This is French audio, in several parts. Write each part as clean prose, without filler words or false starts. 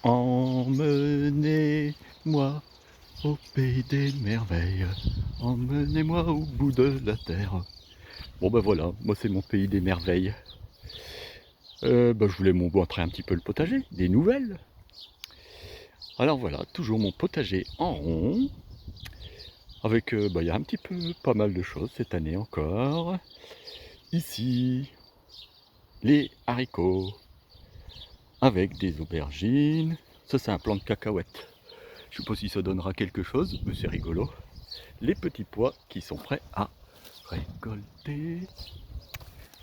Emmenez-moi au pays des merveilles, emmenez-moi au bout de la terre. Bon ben voilà, moi c'est mon pays des merveilles. Je voulais vous montrer un petit peu le potager, des nouvelles. Alors voilà, toujours mon potager en rond, avec il y a un petit peu pas mal de choses cette année encore. Ici, les haricots, avec des aubergines. Ça c'est un plant de cacahuètes. Je sais pas si ça donnera quelque chose, mais c'est rigolo. Les petits pois qui sont prêts à récolter.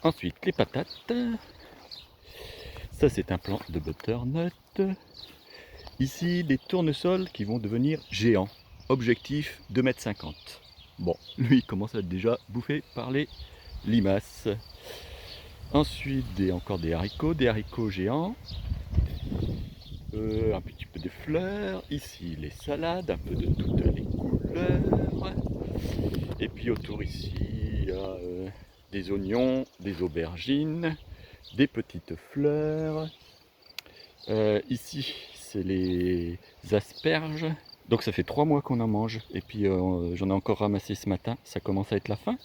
Ensuite, les patates. Ça, c'est un plant de butternut. Ici, les tournesols qui vont devenir géants. Objectif 2,50 m. Bon, lui, il commence à être déjà bouffé par les limaces. Ensuite, encore des haricots géants. Un petit peu de fleurs. Ici, les salades, un peu de toutes les couleurs. Et puis autour ici, il y a des oignons, des aubergines, des petites fleurs. Ici, c'est les asperges. Donc ça fait 3 mois qu'on en mange. Et puis j'en ai encore ramassé ce matin. Ça commence à être la fin.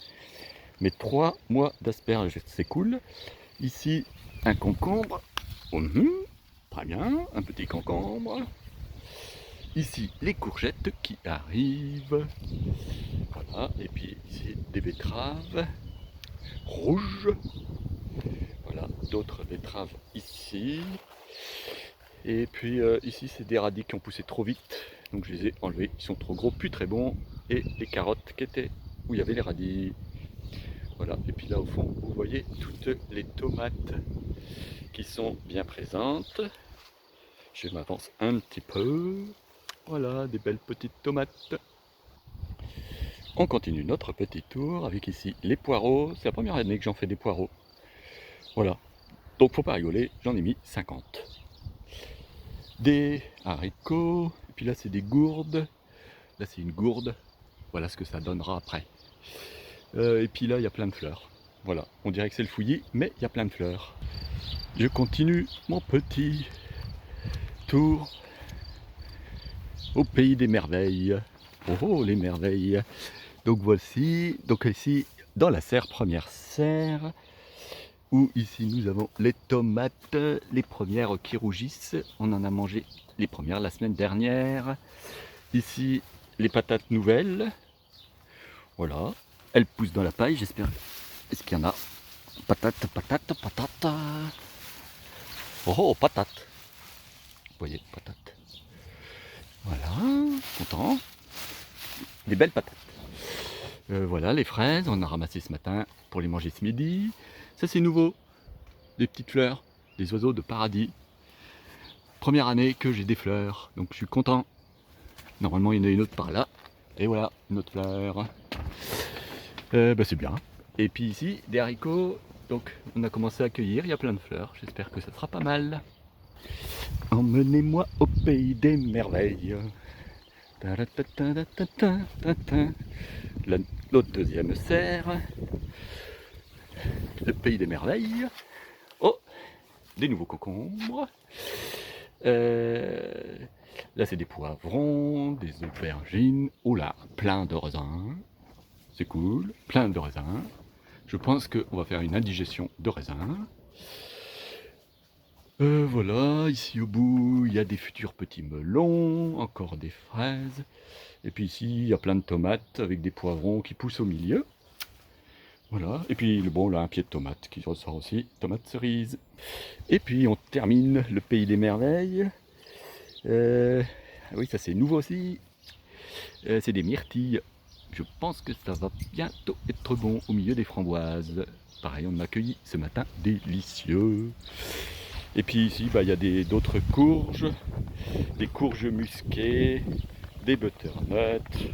Mais 3 mois d'asperges, c'est cool. Ici, un concombre. Très bien, un petit concombre. Ici, les courgettes qui arrivent. Voilà, et puis ici, des betteraves rouges. Voilà, d'autres betteraves ici. Et puis ici, c'est des radis qui ont poussé trop vite. Donc je les ai enlevés, ils sont trop gros, plus très bons. Et les carottes qui étaient où il y avait les radis. Voilà, et puis là au fond, vous voyez toutes les tomates qui sont bien présentes. Je m'avance un petit peu. Voilà, des belles petites tomates. On continue notre petit tour avec ici les poireaux. C'est la première année que j'en fais des poireaux. Voilà. Donc faut pas rigoler, j'en ai mis 50. Des haricots. Et puis là c'est des gourdes. Là c'est une gourde. Voilà ce que ça donnera après. Et puis là il y a plein de fleurs. Voilà. On dirait que c'est le fouillis, mais il y a plein de fleurs. Je continue mon petit tour au pays des merveilles. Oh, oh les merveilles. Donc voici, donc ici dans la serre, première serre, où ici nous avons les tomates, les premières qui rougissent. On en a mangé les premières la semaine dernière. Ici les patates nouvelles. Voilà, elles poussent dans la paille, j'espère. Est-ce qu'il y en a? Patates, patates, patates. Oh, oh patates. Vous voyez, patates. Voilà, content. Des belles patates. Voilà, les fraises, on a ramassé ce matin pour les manger ce midi. Ça c'est nouveau, des petites fleurs, des oiseaux de paradis. Première année que j'ai des fleurs, donc je suis content. Normalement il y en a une autre par là. Et voilà, une autre fleur. C'est bien. Et puis ici, des haricots. Donc on a commencé à cueillir, il y a plein de fleurs. J'espère que ça sera pas mal. Emmenez-moi au pays des merveilles. L'autre deuxième serre. Le pays des merveilles. Oh, des nouveaux concombres. Là, c'est des poivrons, des aubergines. Oh là, plein de raisins. C'est cool, plein de raisins. Je pense qu'on va faire une indigestion de raisins. Voilà, ici au bout, il y a des futurs petits melons, encore des fraises. Et puis ici, il y a plein de tomates avec des poivrons qui poussent au milieu. Voilà, et puis bon, là, un pied de tomate qui ressort aussi, tomate cerise. Et puis on termine le pays des merveilles. Oui, ça c'est nouveau aussi. C'est des myrtilles. Je pense que ça va bientôt être bon au milieu des framboises. Pareil, on a accueilli ce matin, délicieux. Et puis ici, il y a d'autres courges, des courges musquées, des butternuts,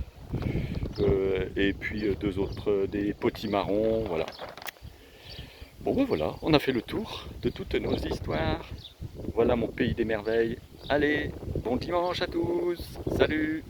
et puis deux autres, des potimarrons, voilà. Bon ben voilà, on a fait le tour de toutes nos histoires. Voilà mon pays des merveilles. Allez, bon dimanche à tous, salut!